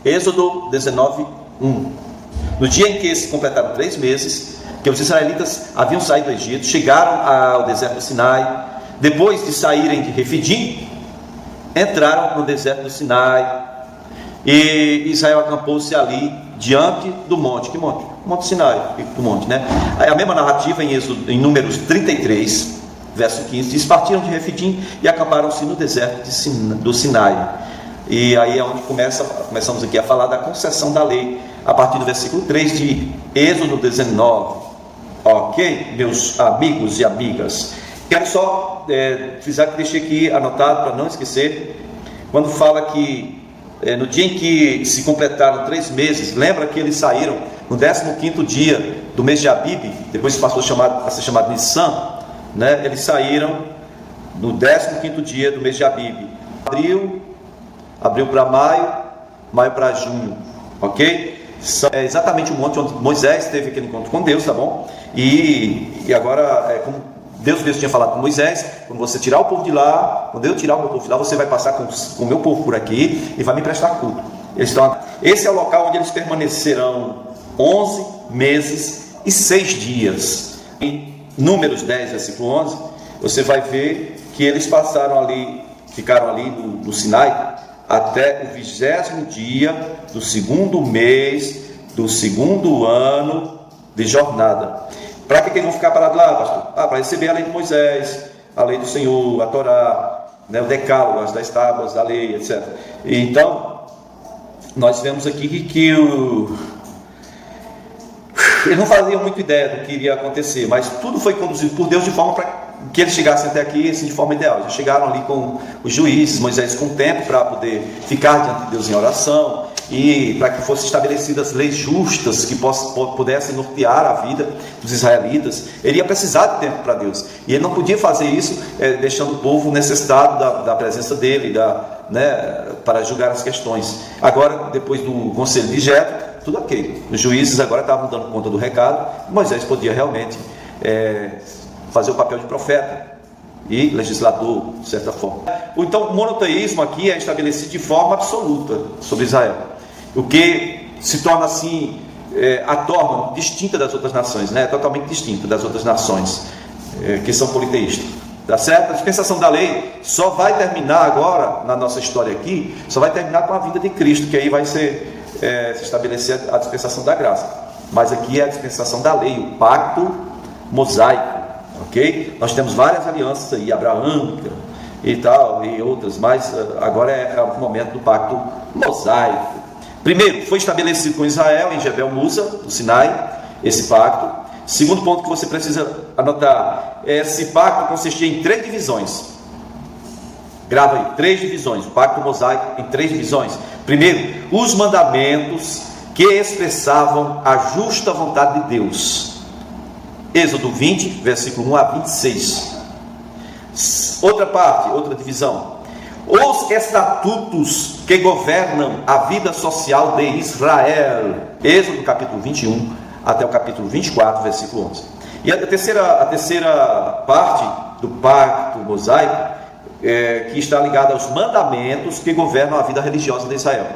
Êxodo 19, 1. No dia em que se completaram 3 meses, que os israelitas haviam saído do Egito, chegaram ao deserto do Sinai. Depois de saírem de Refidim, entraram no deserto do Sinai, e Israel acampou-se ali diante do monte. Que monte? O Monte Sinai, do monte, né? Aí a mesma narrativa em Números 33, verso 15, diz: partiram de Refidim e acamparam-se no deserto do Sinai. E aí é onde começamos aqui a falar da concessão da lei, a partir do versículo 3 de Êxodo 19. Ok, meus amigos e amigas, quero só frisar que deixei aqui anotado para não esquecer, quando fala que no dia em que se completaram 3 meses, lembra que eles saíram no 15º dia do mês de Abib, depois passou a ser chamado Nissan, né? Eles saíram no 15º dia do mês de Abib, abril para maio para junho, ok? É exatamente o monte onde Moisés teve aquele encontro com Deus, tá bom? E agora, como Deus mesmo tinha falado com Moisés, quando você tirar o povo de lá, quando eu tirar o meu povo de lá, você vai passar com o meu povo por aqui e vai me prestar culto. Esse é o local onde eles permanecerão 11 meses e 6 dias. Em Números 10, versículo 11, você vai ver que eles ficaram ali no Sinai até o 20º dia do 2º mês do 2º ano de jornada. Para que eles vão ficar parados lá, pastor? Para receber a lei de Moisés, a lei do Senhor, a Torá, né, o decálogo, as 10 tábuas da lei, etc. E então, nós vemos aqui que eles não faziam muita ideia do que iria acontecer, mas tudo foi conduzido por Deus de forma para que eles chegassem até aqui assim, de forma ideal. Já chegaram ali com os juízes, Moisés com tempo para poder ficar diante de Deus em oração, e para que fossem estabelecidas leis justas que pudessem nortear a vida dos israelitas. Ele ia precisar de tempo para Deus, e ele não podia fazer isso deixando o povo necessitado da presença dele, para julgar as questões. Agora, depois do conselho de Jetro, tudo ok, os juízes agora estavam dando conta do recado. Moisés podia realmente fazer o papel de profeta e legislador, de certa forma. Então, o monoteísmo aqui é estabelecido de forma absoluta sobre Israel, o que se torna assim a torna distinta das outras nações, né? Totalmente distinta das outras nações que são politeístas, tá certo? A dispensação da lei só vai terminar agora, na nossa história aqui, só vai terminar com a vinda de Cristo, que aí vai se estabelecer a dispensação da graça. Mas aqui é a dispensação da lei, o pacto mosaico, ok? Nós temos várias alianças aí, abraâmica e tal, e outras, mas agora é o momento do pacto mosaico. Primeiro, foi estabelecido com Israel em Jebel Musa, no Sinai, esse pacto. Segundo ponto que você precisa anotar, esse pacto consistia em 3 divisões. Grava aí, 3 divisões, o pacto mosaico em 3 divisões. Primeiro, os mandamentos que expressavam a justa vontade de Deus. Êxodo 20, versículo 1 a 26. Outra parte, outra divisão, os estatutos que governam a vida social de Israel. Êxodo capítulo 21 até o capítulo 24, versículo 11. E a terceira parte do pacto mosaico, que está ligada aos mandamentos que governam a vida religiosa de Israel.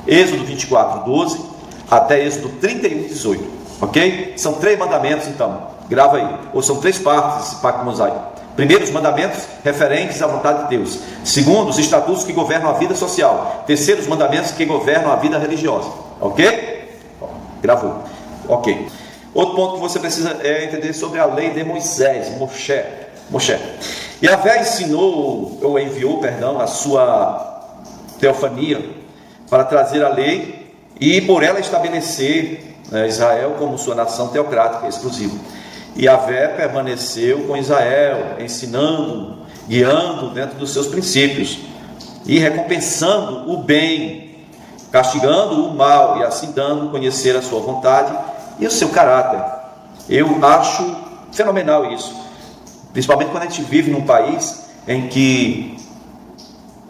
Êxodo 24, 12 até Êxodo 31, 18. Ok? São 3 mandamentos, então, grava aí, ou são 3 partes desse pacto mosaico. Primeiro, os mandamentos referentes à vontade de Deus. Segundo, os estatutos que governam a vida social. Terceiro, os mandamentos que governam a vida religiosa. Ok? Gravou. Ok. Outro ponto que você precisa entender sobre a lei de Moisés, Moshe. Yahvé enviou a sua teofania para trazer a lei e por ela estabelecer Israel como sua nação teocrática exclusiva. E Yahvé permaneceu com Israel, ensinando, guiando dentro dos seus princípios e recompensando o bem, castigando o mal, e assim dando a conhecer a sua vontade e o seu caráter. Eu acho fenomenal isso, principalmente quando a gente vive num país em que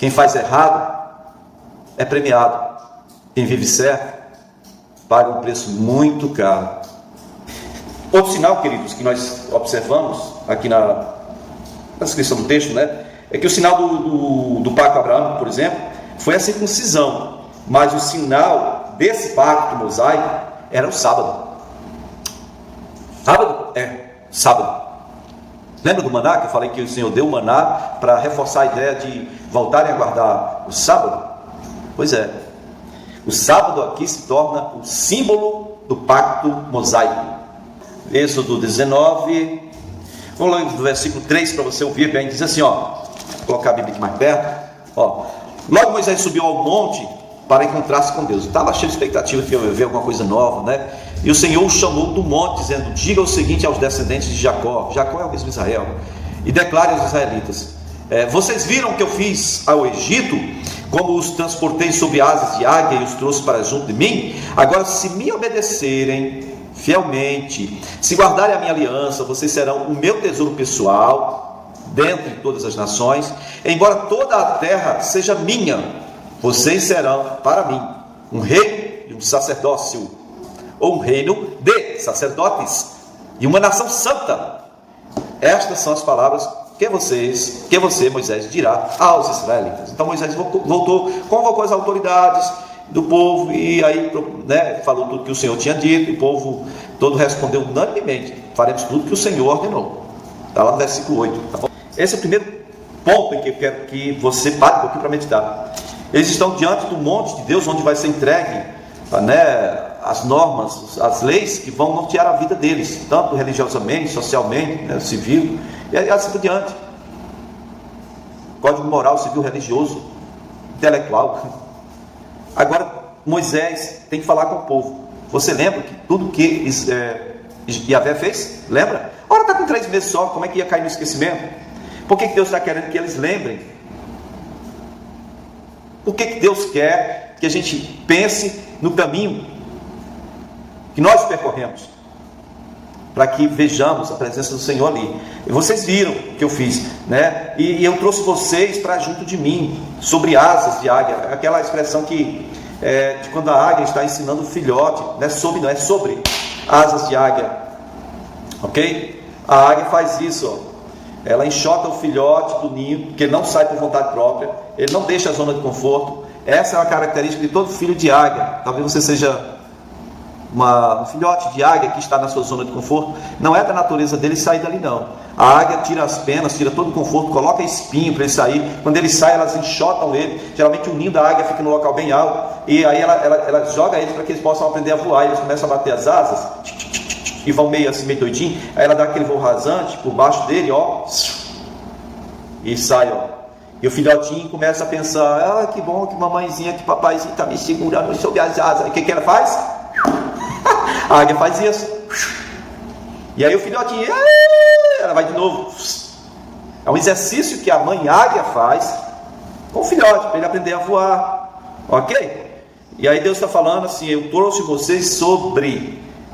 quem faz errado é premiado, quem vive certo paga um preço muito caro. Outro sinal, queridos, que nós observamos aqui na descrição do texto, é que o sinal do pacto abraâmico, por exemplo, foi a circuncisão. Mas o sinal desse pacto mosaico era o sábado. Sábado? Sábado. Lembra do maná que eu falei que o Senhor deu o maná para reforçar a ideia de voltarem a guardar o sábado? Pois é. O sábado aqui se torna o símbolo do pacto mosaico. Êxodo 19, vamos lá no versículo 3 para você ouvir bem. Diz assim, vou colocar a Bíblia aqui mais perto. Logo Moisés subiu ao monte para encontrar-se com Deus. Estava cheio de expectativa que eu ia ver alguma coisa nova, né? E o Senhor o chamou do monte, dizendo: diga o seguinte aos descendentes de Jacó. Jacó é o mesmo Israel. E declare aos israelitas: vocês viram o que eu fiz ao Egito, como os transportei sobre asas de águia e os trouxe para junto de mim? Agora, se me obedecerem fielmente, se guardarem a minha aliança, vocês serão o meu tesouro pessoal dentre todas as nações. Embora toda a terra seja minha, vocês serão para mim um reino e um sacerdócio, ou um reino de sacerdotes e uma nação santa. Estas são as palavras que você, Moisés, dirá aos israelitas. Então Moisés voltou, convocou as autoridades do povo e aí, falou tudo que o Senhor tinha dito. O povo todo respondeu unanimemente: faremos tudo que o Senhor ordenou. Está lá no versículo 8, tá bom? Esse é o primeiro ponto em que eu quero que você pare um pouquinho para meditar. Eles estão diante do monte de Deus, onde vai ser entregue as normas, as leis que vão nortear a vida deles, tanto religiosamente, socialmente, civil, e assim por diante. Código moral, civil, religioso, intelectual. Agora Moisés tem que falar com o povo. Você lembra que tudo que Yahvé fez? Lembra? Ora, está com 3 meses só, como é que ia cair no esquecimento? Por que Deus está querendo que eles lembrem? Por que Deus quer que a gente pense no caminho que nós percorremos, para que vejamos a presença do Senhor ali? E vocês viram o que eu fiz, né? E eu trouxe vocês para junto de mim, sobre asas de águia. Aquela expressão de quando a águia está ensinando o filhote, não é sobre asas de águia, ok? A águia faz isso, ela enxota o filhote do ninho, porque ele não sai por vontade própria, ele não deixa a zona de conforto. Essa é uma característica de todo filho de águia. Talvez você seja um filhote de águia que está na sua zona de conforto. Não é da natureza dele sair dali, não. A águia tira as penas, tira todo o conforto, coloca espinho para ele sair. Quando ele sai, elas enxotam ele. Geralmente o ninho da águia fica num local bem alto, e aí ela joga eles para que eles possam aprender a voar. Eles começam a bater as asas e vão meio assim, meio doidinho. Aí ela dá aquele voo rasante por baixo dele, e sai, E o filhotinho começa a pensar: que bom que mamãezinha, que papaizinho está me segurando sobre as asas. E o que ela faz? A águia faz isso. E aí o filhotinho, ela vai de novo. É um exercício que a mãe águia faz com o filhote, para ele aprender a voar. Ok? E aí Deus está falando assim: eu trouxe vocês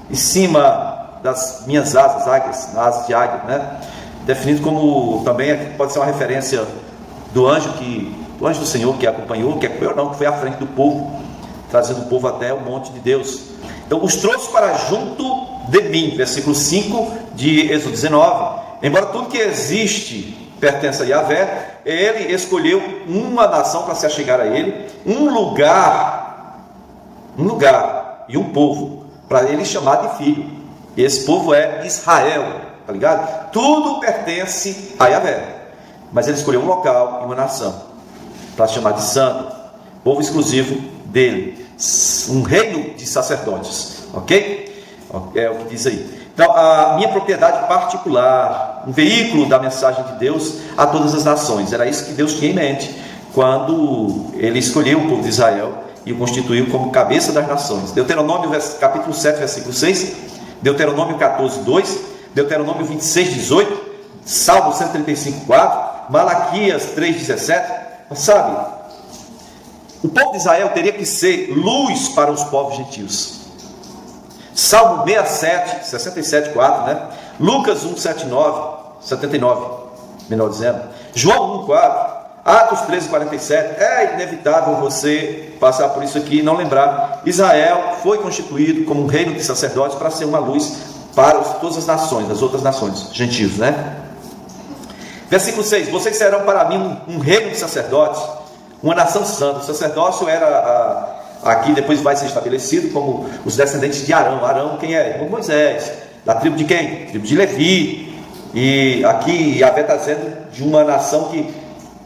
em cima das minhas asas, asas de águia, né? Definido como, também pode ser uma referência do anjo do Senhor que acompanhou, que foi à frente do povo, trazendo o povo até o monte de Deus. Então, os trouxe para junto de mim, versículo 5 de Êxodo 19. Embora tudo que existe pertence a Yahvé, ele escolheu uma nação para se achegar a ele, um lugar e um povo para ele chamar de filho. E esse povo é Israel, tá ligado? Tudo pertence a Yahvé, mas ele escolheu um local e uma nação para chamar de santo, povo exclusivo dele, um reino de sacerdotes, ok? É o que diz aí. Então, a minha propriedade particular, um veículo da mensagem de Deus a todas as nações. Era isso que Deus tinha em mente quando ele escolheu o povo de Israel e o constituiu como cabeça das nações. Deuteronômio capítulo 7, versículo 6, Deuteronômio 14, 2, Deuteronômio 26, 18, Salmo 135, 4, Malaquias 3, 17. Sabe, o povo de Israel teria que ser luz para os povos gentios. Salmo 67, 67, 4, né? Lucas 1, 79, melhor dizendo, João 1, 4, Atos 13, 47. É inevitável você passar por isso aqui e não lembrar. Israel foi constituído como um reino de sacerdotes para ser uma luz para todas as nações, as outras nações, gentios, né? Versículo 6, vocês serão para mim um reino de sacerdotes, uma nação santa. O sacerdócio era aqui depois vai ser estabelecido como os descendentes de Arão. Arão quem é? Irmão de Moisés. Da tribo de quem? Tribo de Levi. E aqui Yahvé está dizendo de uma nação que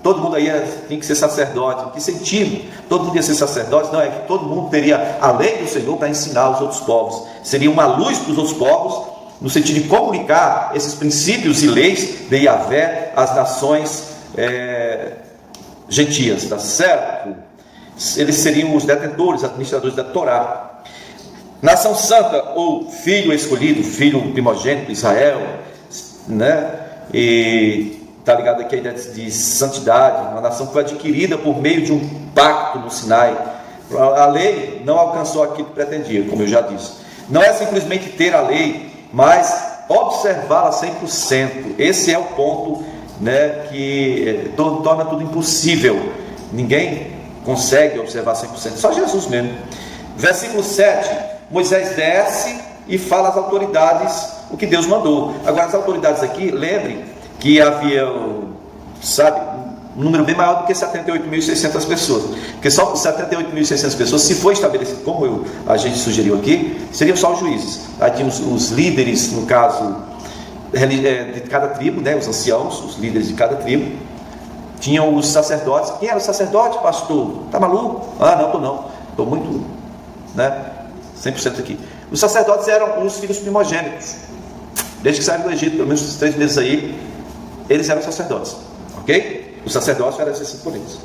todo mundo aí tem que ser sacerdote. Em que sentido? Todo mundo ia ser sacerdote? Não, é que todo mundo teria a lei do Senhor para ensinar os outros povos. Seria uma luz para os outros povos, no sentido de comunicar esses princípios e leis de Yahvé às nações gentias, tá certo? Eles seriam os detentores, administradores da Torá. Nação santa, ou filho escolhido, filho primogênito de Israel, né? E está ligado aqui a ideia de santidade, uma nação que foi adquirida por meio de um pacto no Sinai. A lei não alcançou aquilo que pretendia, como eu já disse. Não é simplesmente ter a lei, mas observá-la 100%. Esse é o ponto, né, que torna tudo impossível. Ninguém consegue observar 100%, só Jesus mesmo. Versículo 7, Moisés desce e fala às autoridades o que Deus mandou. Agora as autoridades aqui, lembrem que havia, sabe, um número bem maior do que 78.600 pessoas, porque só 78.600 pessoas, se for estabelecido como a gente sugeriu aqui, seriam só os juízes. Aí tinha os líderes, no caso de cada tribo, né, os anciãos, os líderes de cada tribo. Tinham os sacerdotes. Quem era o sacerdote, pastor? Tá maluco? Ah, não, estou muito, né, 100% aqui. Os sacerdotes eram os filhos primogênitos. Desde que saíram do Egito, pelo menos uns 3 meses aí, eles eram sacerdotes, ok? Os sacerdotes eram esses por eles.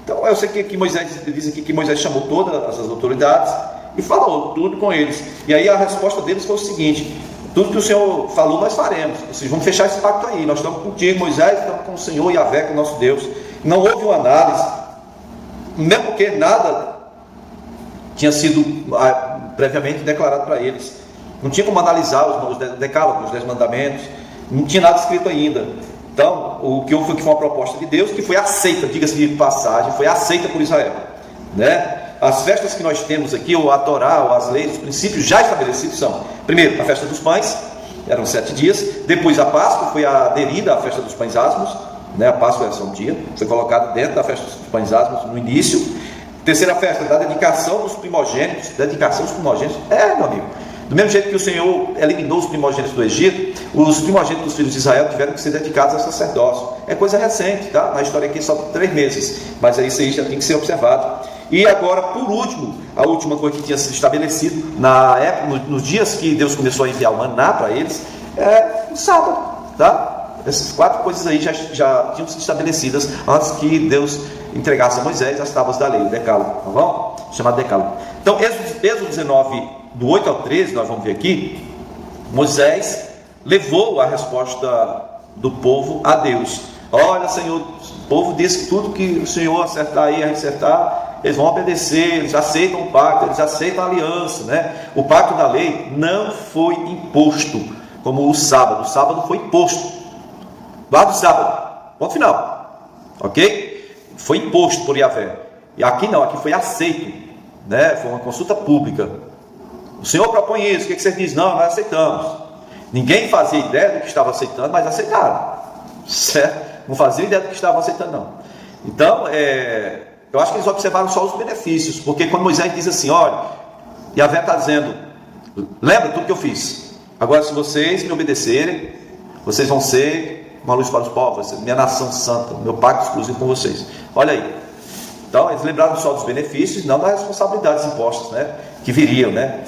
Então eu sei que Moisés diz aqui que Moisés chamou todas as autoridades e falou tudo com eles. E aí a resposta deles foi o seguinte: tudo que o Senhor falou nós faremos. Vocês vão fechar esse pacto aí. Nós estamos contigo, Moisés, estamos com o Senhor Yahvé, com o nosso Deus. Não houve uma análise, mesmo porque nada tinha sido previamente declarado para eles. Não tinha como analisar os decálogos, os 10 mandamentos. Não tinha nada escrito ainda. Então, o que houve foi uma proposta de Deus que foi aceita, diga-se de passagem, foi aceita por Israel, né? As festas que nós temos aqui, ou a Torá, ou as leis, os princípios já estabelecidos são: primeiro, a festa dos pães, eram 7 dias. Depois, a Páscoa foi aderida à festa dos pães asmos, né? A Páscoa era só um dia, foi colocada dentro da festa dos pães asmos no início. Terceira festa, da dedicação dos primogênitos. Dedicação dos primogênitos, meu amigo. Do mesmo jeito que o Senhor eliminou os primogênitos do Egito, os primogênitos dos filhos de Israel tiveram que ser dedicados ao sacerdócio. É coisa recente, tá? Na história aqui só 3 meses, mas isso aí já tem que ser observado. E agora, por último, a última coisa que tinha sido estabelecido na época, nos dias que Deus começou a enviar o maná para eles, é o sábado, tá? Essas 4 coisas aí já tinham sido estabelecidas antes que Deus entregasse a Moisés as tábuas da lei, o decálogo, tá bom? Chamado decálogo. Então, Êxodo 19, do 8 ao 13, nós vamos ver aqui, Moisés levou a resposta do povo a Deus. Olha, Senhor, o povo disse que tudo que o Senhor acertar e acertar, eles vão obedecer, eles aceitam o pacto, eles aceitam a aliança, né? O pacto da lei não foi imposto, como o sábado foi imposto. Guarda o sábado, ponto final, ok? Foi imposto por Yahvé. E aqui não, aqui foi aceito, né? Foi uma consulta pública. O Senhor propõe isso, o que você diz? Não, nós aceitamos. Ninguém fazia ideia do que estava aceitando, mas aceitaram, certo? Não fazia ideia do que estavam aceitando, não. Então, eu acho que eles observaram só os benefícios, porque quando Moisés diz assim: olha, Yahvé está dizendo, lembra tudo que eu fiz, agora se vocês me obedecerem, vocês vão ser uma luz para os povos, minha nação santa, meu pacto exclusivo com vocês. Olha aí. Então eles lembraram só dos benefícios, não das responsabilidades impostas, né, que viriam, né?